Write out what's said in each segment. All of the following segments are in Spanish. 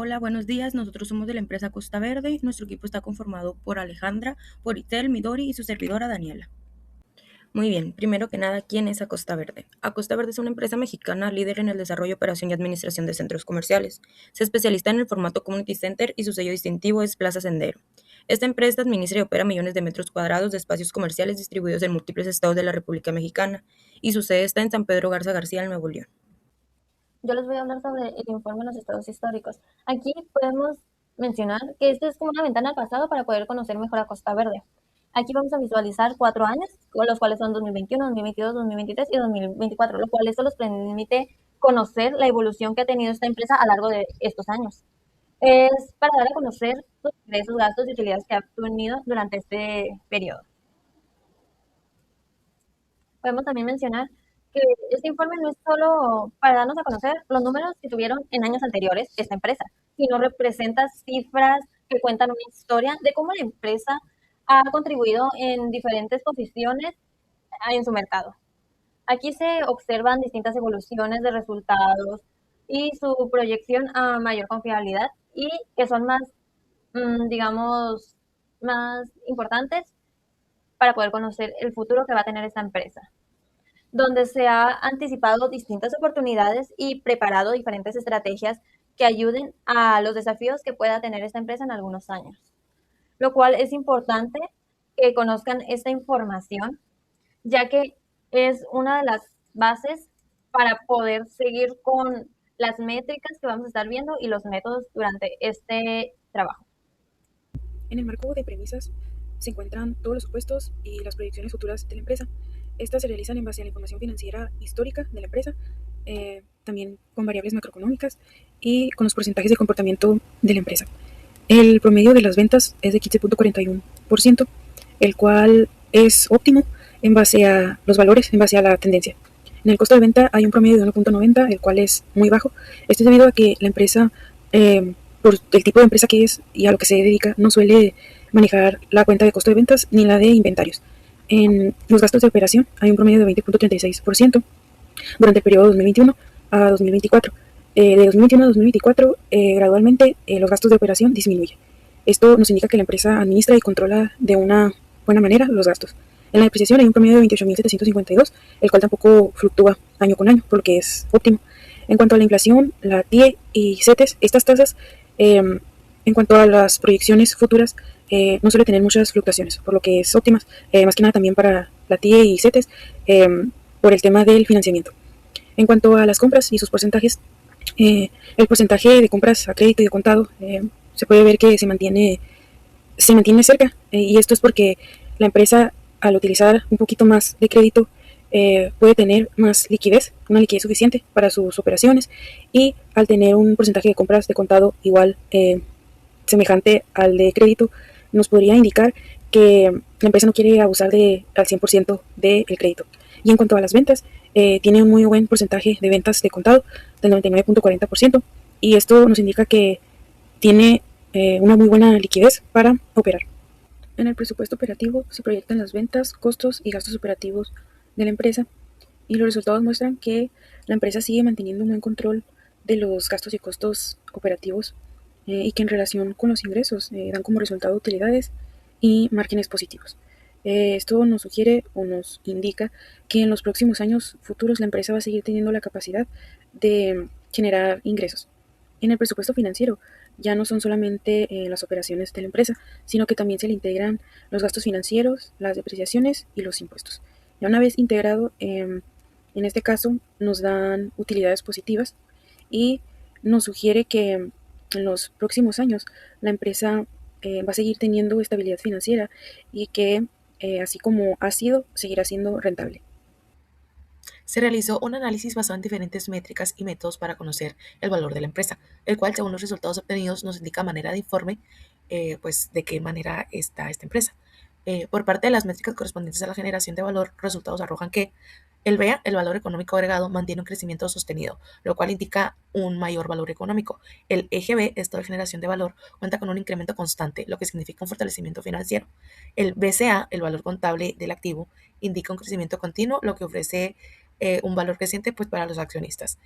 Hola, buenos días. Nosotros somos de la empresa Costa Verde. Nuestro equipo está conformado por Alejandra, por Itel, Midori y su servidora Daniela. Muy bien, primero que nada, ¿quién es Acosta Verde? Acosta Verde es una empresa mexicana líder en el desarrollo, operación y administración de centros comerciales. Se especializa en el formato Community Center y su sello distintivo es Plaza Sendero. Esta empresa administra y opera millones de metros cuadrados de espacios comerciales distribuidos en múltiples estados de la República Mexicana y su sede está en San Pedro Garza García, en Nuevo León. Yo les voy a hablar sobre el informe de los estados históricos. Aquí podemos mencionar que este es como una ventana al pasado para poder conocer mejor a Costa Verde. Aquí vamos a visualizar 4 años, los cuales son 2021, 2022, 2023 y 2024, lo cual esto nos permite conocer la evolución que ha tenido esta empresa a lo largo de estos años. Es para dar a conocer sus ingresos, gastos y utilidades que ha tenido durante este periodo. Podemos también mencionar que este informe no es solo para darnos a conocer los números que tuvieron en años anteriores esta empresa, sino representa cifras que cuentan una historia de cómo la empresa ha contribuido en diferentes posiciones en su mercado. Aquí se observan distintas evoluciones de resultados y su proyección a mayor confiabilidad y que son más, digamos, más importantes para poder conocer el futuro que va a tener esta empresa, donde se ha anticipado distintas oportunidades y preparado diferentes estrategias que ayuden a los desafíos que pueda tener esta empresa en algunos años. Lo cual es importante que conozcan esta información, ya que es una de las bases para poder seguir con las métricas que vamos a estar viendo y los métodos durante este trabajo. En el marco de premisas se encuentran todos los supuestos y las proyecciones futuras de la empresa. Estas se realizan en base a la información financiera histórica de la empresa, también con variables macroeconómicas y con los porcentajes de comportamiento de la empresa. El promedio de las ventas es de 15.41%, el cual es óptimo en base a los valores, en base a la tendencia. En el costo de venta hay un promedio de 1.90, el cual es muy bajo. Esto es debido a que la empresa, por el tipo de empresa que es y a lo que se dedica, no suele manejar la cuenta de costo de ventas ni la de inventarios. En los gastos de operación hay un promedio de 20.36% durante el periodo 2021 a 2024. De 2021 a 2024, gradualmente los gastos de operación disminuyen. Esto nos indica que la empresa administra y controla de una buena manera los gastos. En la depreciación hay un promedio de 28.752, el cual tampoco fluctúa año con año, por lo que es óptimo. En cuanto a la inflación, la TIE y CETES, estas tasas, en cuanto a las proyecciones futuras, no suele tener muchas fluctuaciones, por lo que es óptima, más que nada también para la TIE y CETES, por el tema del financiamiento. En cuanto a las compras y sus porcentajes, el porcentaje de compras a crédito y de contado se puede ver que se mantiene cerca, y esto es porque la empresa, al utilizar un poquito más de crédito, puede tener más liquidez, una liquidez suficiente para sus operaciones, y al tener un porcentaje de compras de contado igual, semejante al de crédito, nos podría indicar que la empresa no quiere abusar al 100% del crédito. Y en cuanto a las ventas, tiene un muy buen porcentaje de ventas de contado, del 99.40%, y esto nos indica que tiene una muy buena liquidez para operar. En el presupuesto operativo se proyectan las ventas, costos y gastos operativos de la empresa, y los resultados muestran que la empresa sigue manteniendo un buen control de los gastos y costos operativos, y que en relación con los ingresos dan como resultado utilidades y márgenes positivos. Esto nos sugiere o nos indica que en los próximos años futuros la empresa va a seguir teniendo la capacidad de generar ingresos. En el presupuesto financiero ya no son solamente las operaciones de la empresa, sino que también se le integran los gastos financieros, las depreciaciones y los impuestos. Ya una vez integrado, en este caso nos dan utilidades positivas y nos sugiere que en los próximos años la empresa va a seguir teniendo estabilidad financiera y que, así como ha sido, seguirá siendo rentable. Se realizó un análisis basado en diferentes métricas y métodos para conocer el valor de la empresa, el cual, según los resultados obtenidos, nos indica manera de informe, pues de qué manera está esta empresa. Por parte de las métricas correspondientes a la generación de valor, resultados arrojan que el BEA, el valor económico agregado, mantiene un crecimiento sostenido, lo cual indica un mayor valor económico. El eje B, esto de generación de valor, cuenta con un incremento constante, lo que significa un fortalecimiento financiero. El BCA, el valor contable del activo, indica un crecimiento continuo, lo que ofrece un valor creciente pues, para los accionistas.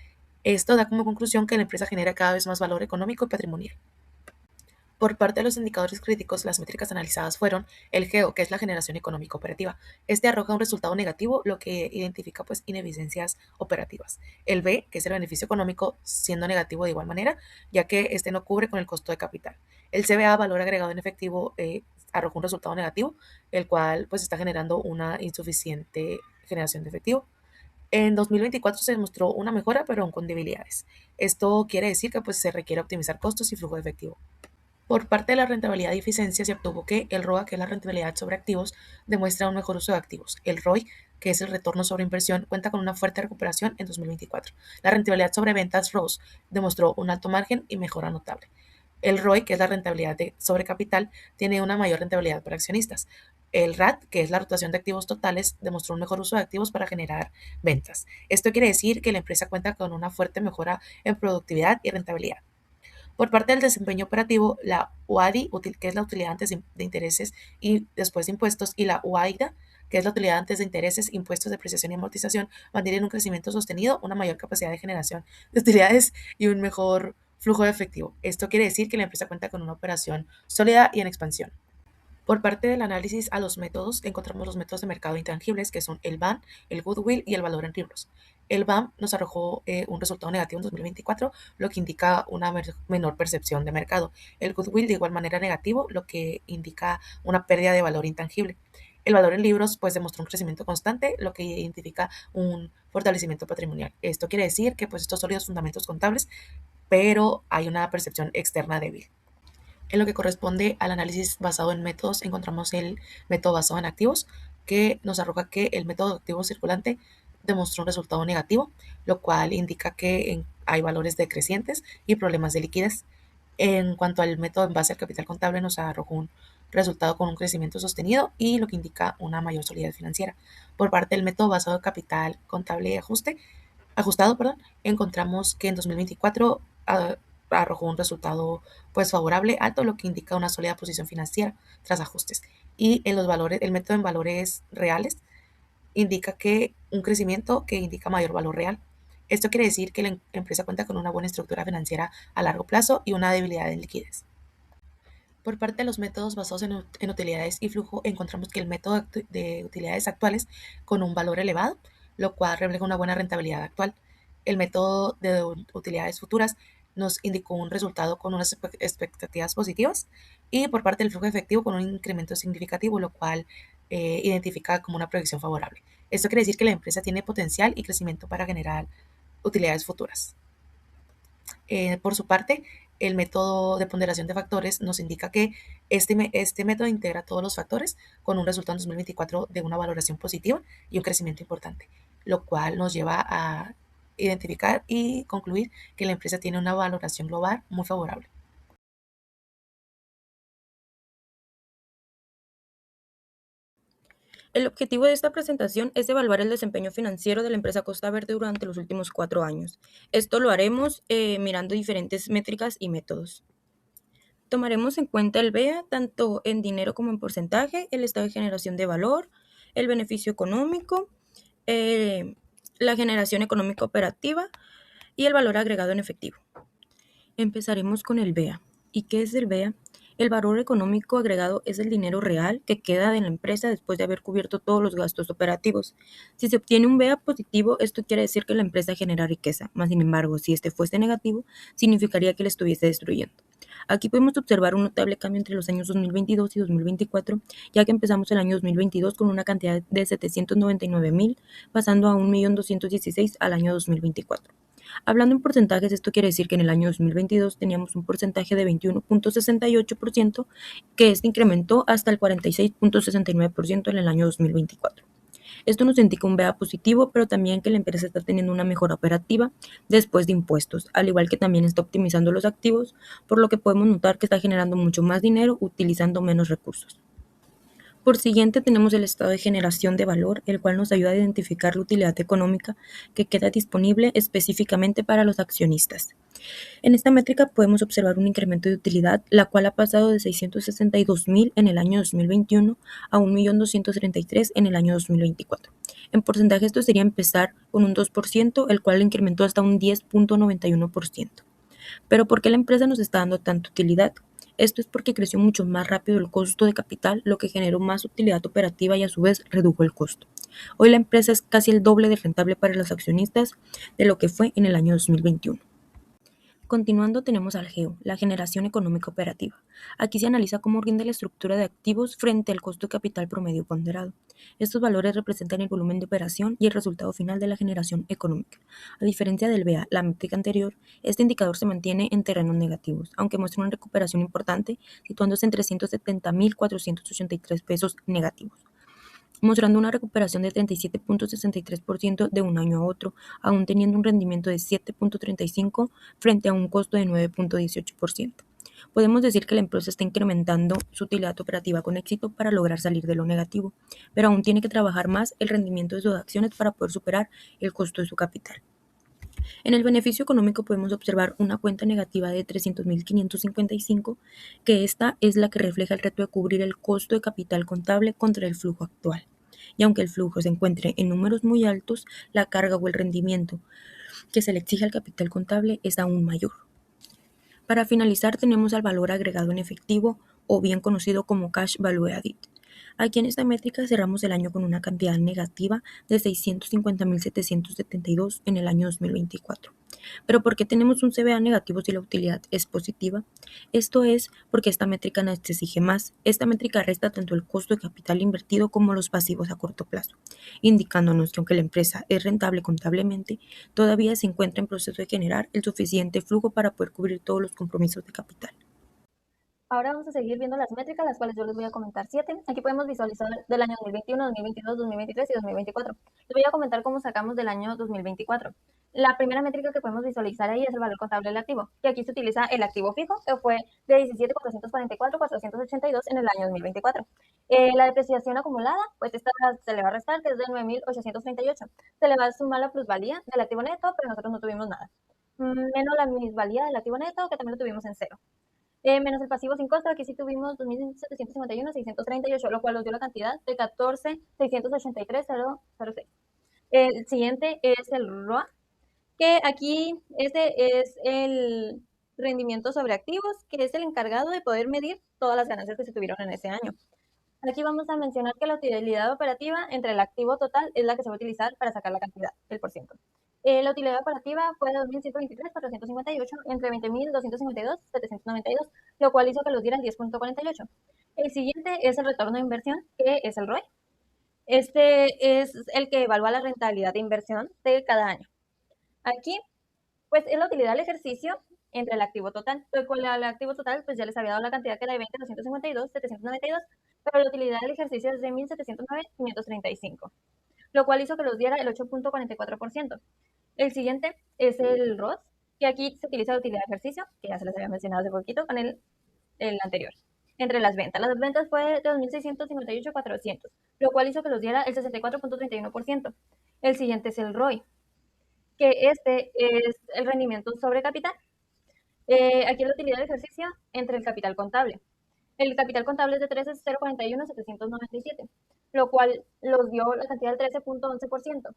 Esto da como conclusión que la empresa genera cada vez más valor económico y patrimonial. Por parte de los indicadores críticos, las métricas analizadas fueron el GEO, que es la generación económica operativa. Este arroja un resultado negativo, lo que identifica pues ineficiencias operativas. El B, que es el beneficio económico, siendo negativo de igual manera, ya que este no cubre con el costo de capital. El CBA, valor agregado en efectivo, arroja un resultado negativo, el cual pues está generando una insuficiente generación de efectivo. En 2024 se demostró una mejora, pero aún con debilidades. Esto quiere decir que pues, se requiere optimizar costos y flujo de efectivo. Por parte de la rentabilidad y eficiencia se obtuvo que el ROA, que es la rentabilidad sobre activos, demuestra un mejor uso de activos. El ROI, que es el retorno sobre inversión, cuenta con una fuerte recuperación en 2024. La rentabilidad sobre ventas ROS demostró un alto margen y mejora notable. El ROI, que es la rentabilidad sobre capital, tiene una mayor rentabilidad para accionistas. El RAT, que es la rotación de activos totales, demostró un mejor uso de activos para generar ventas. Esto quiere decir que la empresa cuenta con una fuerte mejora en productividad y rentabilidad. Por parte del desempeño operativo, la UADI, que es la utilidad antes de intereses y después de impuestos, y la UAIDA, que es la utilidad antes de intereses, impuestos, depreciación y amortización, mantienen un crecimiento sostenido, una mayor capacidad de generación de utilidades y un mejor flujo de efectivo. Esto quiere decir que la empresa cuenta con una operación sólida y en expansión. Por parte del análisis a los métodos, encontramos los métodos de mercado intangibles, que son el BAM, el Goodwill y el valor en libros. El BAM nos arrojó un resultado negativo en 2024, lo que indica una menor percepción de mercado. El Goodwill de igual manera negativo, lo que indica una pérdida de valor intangible. El valor en libros pues demostró un crecimiento constante, lo que identifica un fortalecimiento patrimonial. Esto quiere decir que pues estos sólidos fundamentos contables, pero hay una percepción externa débil. En lo que corresponde al análisis basado en métodos, encontramos el método basado en activos, que nos arroja que el método activo circulante demostró un resultado negativo, lo cual indica que hay valores decrecientes y problemas de liquidez. En cuanto al método en base al capital contable, nos arrojó un resultado con un crecimiento sostenido y lo que indica una mayor solidez financiera. Por parte del método basado en capital contable ajustado, encontramos que en 2024 arrojó un resultado pues favorable, alto, lo que indica una sólida posición financiera tras ajustes. Y en los valores, el método en valores reales indica que un crecimiento que indica mayor valor real. Esto quiere decir que la empresa cuenta con una buena estructura financiera a largo plazo y una debilidad en liquidez. Por parte de los métodos basados en utilidades y flujo, encontramos que el método de utilidades actuales con un valor elevado, lo cual refleja una buena rentabilidad actual. El método de utilidades futuras nos indicó un resultado con unas expectativas positivas y por parte del flujo efectivo con un incremento significativo, lo cual identifica como una proyección favorable. Esto quiere decir que la empresa tiene potencial y crecimiento para generar utilidades futuras. Por su parte, el método de ponderación de factores nos indica que este método integra todos los factores con un resultado en 2024 de una valoración positiva y un crecimiento importante, lo cual nos lleva a identificar y concluir que la empresa tiene una valoración global muy favorable. El objetivo de esta presentación es evaluar el desempeño financiero de la empresa Costa Verde durante los últimos 4 años. Esto lo haremos mirando diferentes métricas y métodos. Tomaremos en cuenta el BEA tanto en dinero como en porcentaje, el estado de generación de valor, el beneficio económico, la generación económica operativa y el valor agregado en efectivo. Empezaremos con el BEA. ¿Y qué es el BEA? El valor económico agregado es el dinero real que queda de la empresa después de haber cubierto todos los gastos operativos. Si se obtiene un BEA positivo, esto quiere decir que la empresa genera riqueza, más sin embargo, si este fuese negativo, significaría que la estuviese destruyendo. Aquí podemos observar un notable cambio entre los años 2022 y 2024, ya que empezamos el año 2022 con una cantidad de 799,000, pasando a 1,216,000 al año 2024. Hablando en porcentajes, esto quiere decir que en el año 2022 teníamos un porcentaje de 21,68%, que este incrementó hasta el 46,69% en el año 2024. Esto nos indica un BEA positivo, pero también que la empresa está teniendo una mejora operativa después de impuestos, al igual que también está optimizando los activos, por lo que podemos notar que está generando mucho más dinero utilizando menos recursos. Por siguiente tenemos el estado de generación de valor, el cual nos ayuda a identificar la utilidad económica que queda disponible específicamente para los accionistas. En esta métrica podemos observar un incremento de utilidad, la cual ha pasado de 662.000 en el año 2021 a 1.233.000 en el año 2024. En porcentaje esto sería empezar con un 2%, el cual incrementó hasta un 10.91%. Pero ¿por qué la empresa nos está dando tanta utilidad? Esto es porque creció mucho más rápido el costo de capital, lo que generó más utilidad operativa y a su vez redujo el costo. Hoy la empresa es casi el doble de rentable para los accionistas de lo que fue en el año 2021. Continuando tenemos al GEO, la generación económica operativa. Aquí se analiza cómo rinde la estructura de activos frente al costo de capital promedio ponderado. Estos valores representan el volumen de operación y el resultado final de la generación económica. A diferencia del BEA, la métrica anterior, este indicador se mantiene en terrenos negativos, aunque muestra una recuperación importante, situándose en 370.483 pesos negativos, mostrando una recuperación de 37.63% de un año a otro, aún teniendo un rendimiento de 7.35 frente a un costo de 9.18%. Podemos decir que la empresa está incrementando su utilidad operativa con éxito para lograr salir de lo negativo, pero aún tiene que trabajar más el rendimiento de sus acciones para poder superar el costo de su capital. En el beneficio económico podemos observar una cuenta negativa de 300.555, que esta es la que refleja el reto de cubrir el costo de capital contable contra el flujo actual. Y aunque el flujo se encuentre en números muy altos, la carga o el rendimiento que se le exige al capital contable es aún mayor. Para finalizar tenemos al valor agregado en efectivo, o bien conocido como Cash Value Added. Aquí en esta métrica cerramos el año con una cantidad negativa de 650.772 en el año 2024. Pero ¿por qué tenemos un CVA negativo si la utilidad es positiva? Esto es porque esta métrica nos exige más. Esta métrica resta tanto el costo de capital invertido como los pasivos a corto plazo, indicándonos que aunque la empresa es rentable contablemente, todavía se encuentra en proceso de generar el suficiente flujo para poder cubrir todos los compromisos de capital. Ahora vamos a seguir viendo las métricas, las cuales yo les voy a comentar 7. Aquí podemos visualizar del año 2021, 2022, 2023 y 2024. Les voy a comentar cómo sacamos del año 2024. La primera métrica que podemos visualizar ahí es el valor contable del activo, que aquí se utiliza el activo fijo, que fue de 17.444.482 en el año 2024. La depreciación acumulada, pues esta se le va a restar, que es de 9.838. Se le va a sumar la plusvalía del activo neto, pero nosotros no tuvimos nada. Menos la minusvalía del activo neto, que también lo tuvimos en cero. Menos el pasivo sin costo, aquí sí tuvimos 2.751.638, lo cual nos dio la cantidad de 14.683.006. El siguiente es el ROA, que aquí este es el rendimiento sobre activos, que es el encargado de poder medir todas las ganancias que se tuvieron en ese año. Aquí vamos a mencionar que la utilidad operativa entre el activo total es la que se va a utilizar para sacar la cantidad, el porciento. La utilidad operativa fue de 2.123.458 entre 20.252.792, lo cual hizo que los diera el 10.48. El siguiente es el retorno de inversión, que es el ROE. Este es el que evalúa la rentabilidad de inversión de cada año. Aquí, pues es la utilidad del ejercicio entre el activo total. Con el activo total, pues ya les había dado la cantidad que era de 20.252.792, pero la utilidad del ejercicio es de 1.709.535, lo cual hizo que los diera el 8.44%. El siguiente es el ROS, que aquí se utiliza la utilidad de ejercicio, que ya se les había mencionado hace poquito con el anterior. Entre las ventas. Las ventas fue de 2.658.400, lo cual hizo que los diera el 64.31%. El siguiente es el ROI, que este es el rendimiento sobre capital. Aquí es la utilidad de ejercicio entre el capital contable. El capital contable es de 13.041.797, lo cual los dio la cantidad del 13.11%.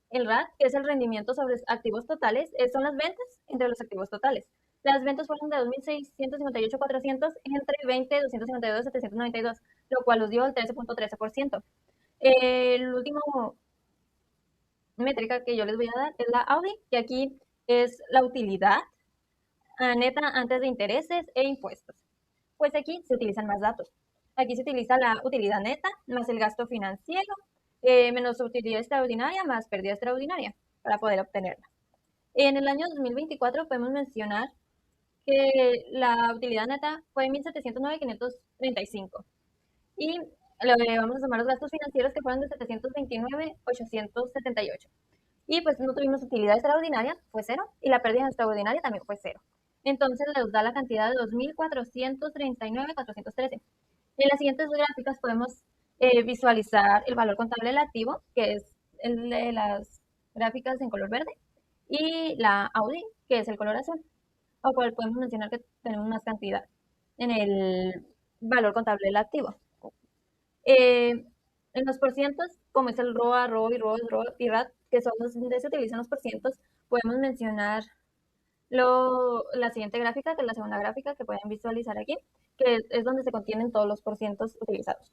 El RAT, que es el rendimiento sobre activos totales, son las ventas entre los activos totales. Las ventas fueron de 2.658.400 entre 20.252.792, lo cual los dio el 13.13%. El último métrica que yo les voy a dar es la Audi, que aquí es la utilidad neta antes de intereses e impuestos. Pues aquí se utilizan más datos. Aquí se utiliza la utilidad neta más el gasto financiero, menos utilidad extraordinaria más pérdida extraordinaria para poder obtenerla. En el año 2024 podemos mencionar que la utilidad neta fue 1.709.535 y le vamos a sumar los gastos financieros que fueron de 729.878. Y pues no tuvimos utilidad extraordinaria, fue cero, y la pérdida extraordinaria también fue cero. Entonces nos da la cantidad de 2.439.413. En las siguientes gráficas podemos visualizar el valor contable del activo, que es el de las gráficas en color verde, y la Audi, que es el color azul, o cual podemos mencionar que tenemos más cantidad en el valor contable del activo. Eh, en los porcientos, como es el ROA, ROI, ROS, y RAT, que son donde se utilizan los porcientos, podemos mencionar la siguiente gráfica, que es la segunda gráfica que pueden visualizar aquí, que es donde se contienen todos los porcientos utilizados.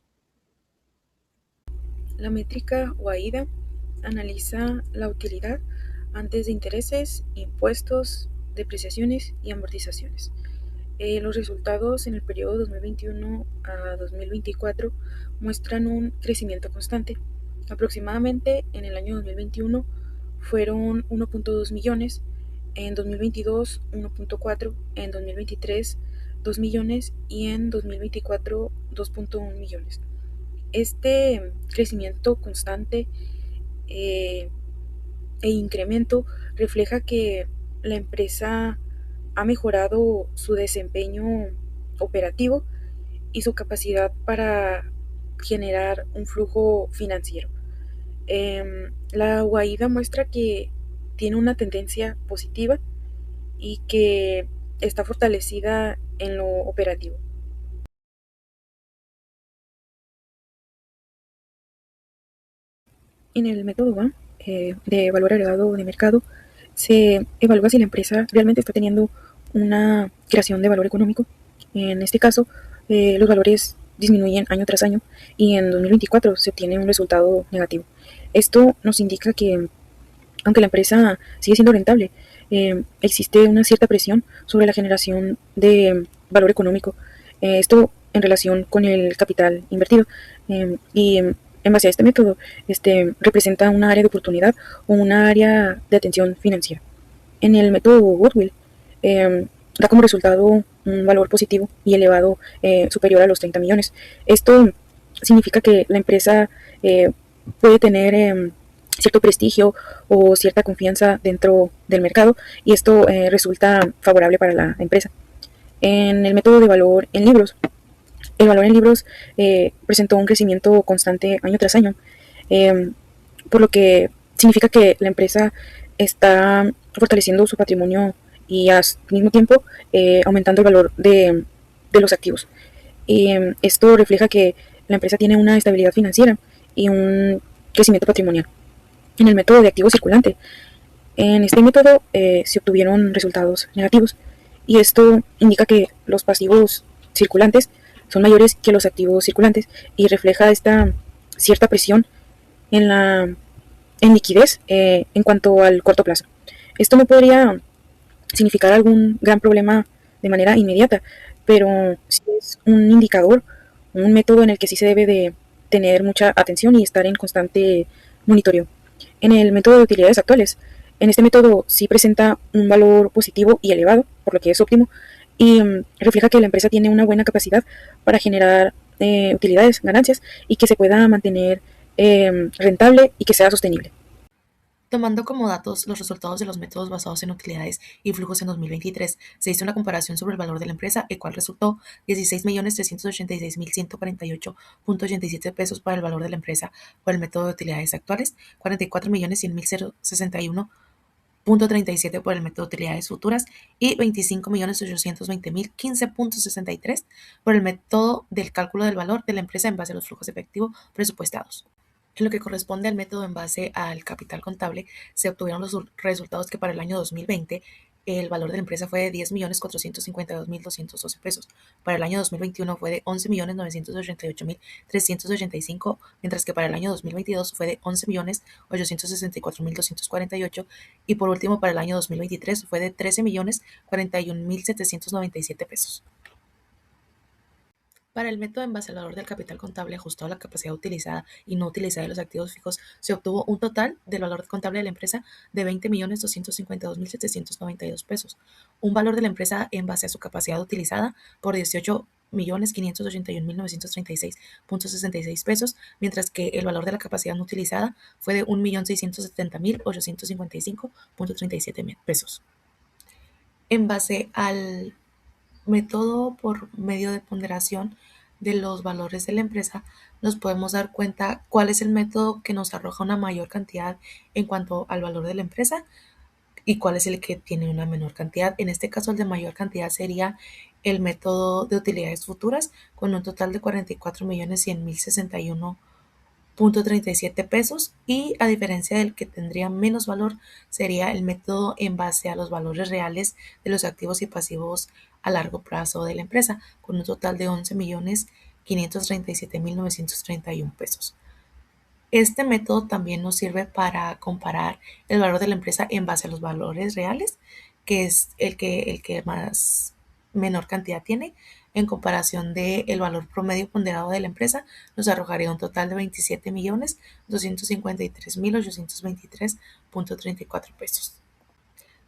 La métrica o AIDA analiza la utilidad antes de intereses, impuestos, depreciaciones y amortizaciones. Los resultados en el periodo 2021 a 2024 muestran un crecimiento constante. Aproximadamente en el año 2021 fueron 1.2 millones, en 2022 1.4, en 2023 2 millones y en 2024 2.1 millones. Este crecimiento constante e incremento refleja que la empresa ha mejorado su desempeño operativo y su capacidad para generar un flujo financiero. La UAIDA muestra que tiene una tendencia positiva y que está fortalecida en lo operativo. En el método VA de valor agregado de mercado se evalúa si la empresa realmente está teniendo una creación de valor económico. En este caso, los valores disminuyen año tras año y en 2024 se obtiene un resultado negativo. Esto nos indica que, aunque la empresa sigue siendo rentable, existe una cierta presión sobre la generación de valor económico. Esto en relación con el capital invertido. Y en base a este método, representa una área de oportunidad o una área de atención financiera. En el método Goodwill, da como resultado un valor positivo y elevado superior a los 30 millones. Esto significa que la empresa puede tener cierto prestigio o cierta confianza dentro del mercado y esto resulta favorable para la empresa. En el método de valor en libros, el valor en libros presentó un crecimiento constante año tras año, eh, por lo que significa que la empresa está fortaleciendo su patrimonio y al mismo tiempo aumentando el valor de los activos. Esto refleja que la empresa tiene una estabilidad financiera y un crecimiento patrimonial. En el método de activo circulante, en este método se obtuvieron resultados negativos y esto indica que los pasivos circulantes son mayores que los activos circulantes y refleja esta cierta presión en la en liquidez en cuanto al corto plazo. Esto no podría significar algún gran problema de manera inmediata, pero sí es un indicador, un método en el que sí se debe de tener mucha atención y estar en constante monitoreo. En el método de utilidades actuales, en este método sí presenta un valor positivo y elevado, por lo que es óptimo, y refleja que la empresa tiene una buena capacidad para generar utilidades, ganancias, y que se pueda mantener rentable y que sea sostenible. Tomando como datos los resultados de los métodos basados en utilidades y flujos en 2023, se hizo una comparación sobre el valor de la empresa, el cual resultó 16.386.148.87 pesos para el valor de la empresa por el método de utilidades actuales, 44.100.061.37 por el método de utilidades futuras y 25.820.015.63 por el método del cálculo del valor de la empresa en base a los flujos efectivos presupuestados. En lo que corresponde al método en base al capital contable, se obtuvieron los resultados que para el año 2020 el valor de la empresa fue de 10.452.212 pesos. Para el año 2021 fue de 11.988.385, mientras que para el año 2022 fue de 11.864.248 y por último para el año 2023 fue de 13.041.797 pesos. Para el método en base al valor del capital contable ajustado a la capacidad utilizada y no utilizada de los activos fijos, se obtuvo un total del valor contable de la empresa de 20.252.792 pesos. Un valor de la empresa en base a su capacidad utilizada por 18.581.936.66 pesos, mientras que el valor de la capacidad no utilizada fue de 1.670.855.37 pesos. En base al método por medio de ponderación, de los valores de la empresa, nos podemos dar cuenta cuál es el método que nos arroja una mayor cantidad en cuanto al valor de la empresa y cuál es el que tiene una menor cantidad. En este caso, el de mayor cantidad sería el método de utilidades futuras, con un total de 44.100.061.37 pesos, y a diferencia del que tendría menos valor, sería el método en base a los valores reales de los activos y pasivos a largo plazo de la empresa, con un total de 11.537.931 pesos. Este método también nos sirve para comparar el valor de la empresa en base a los valores reales, que es el que más menor cantidad tiene, en comparación del valor promedio ponderado de la empresa, nos arrojaría un total de 27.253.823.34 pesos.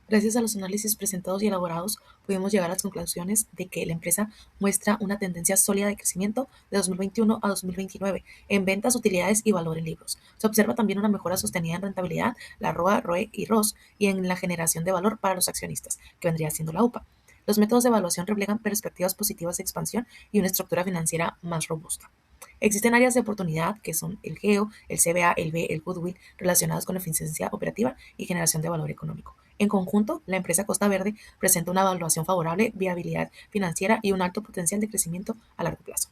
Gracias a los análisis presentados y elaborados, pudimos llegar a las conclusiones de que la empresa muestra una tendencia sólida de crecimiento de 2021 a 2029 en ventas, utilidades y valor en libros. Se observa también una mejora sostenida en rentabilidad, la ROA, ROE y ROS, y en la generación de valor para los accionistas, que vendría siendo la UPA. Los métodos de evaluación reflejan perspectivas positivas de expansión y una estructura financiera más robusta. Existen áreas de oportunidad que son el GEO, el CBA, el B, el Goodwill, relacionados con eficiencia operativa y generación de valor económico. En conjunto, la empresa Costa Verde presenta una evaluación favorable, viabilidad financiera y un alto potencial de crecimiento a largo plazo.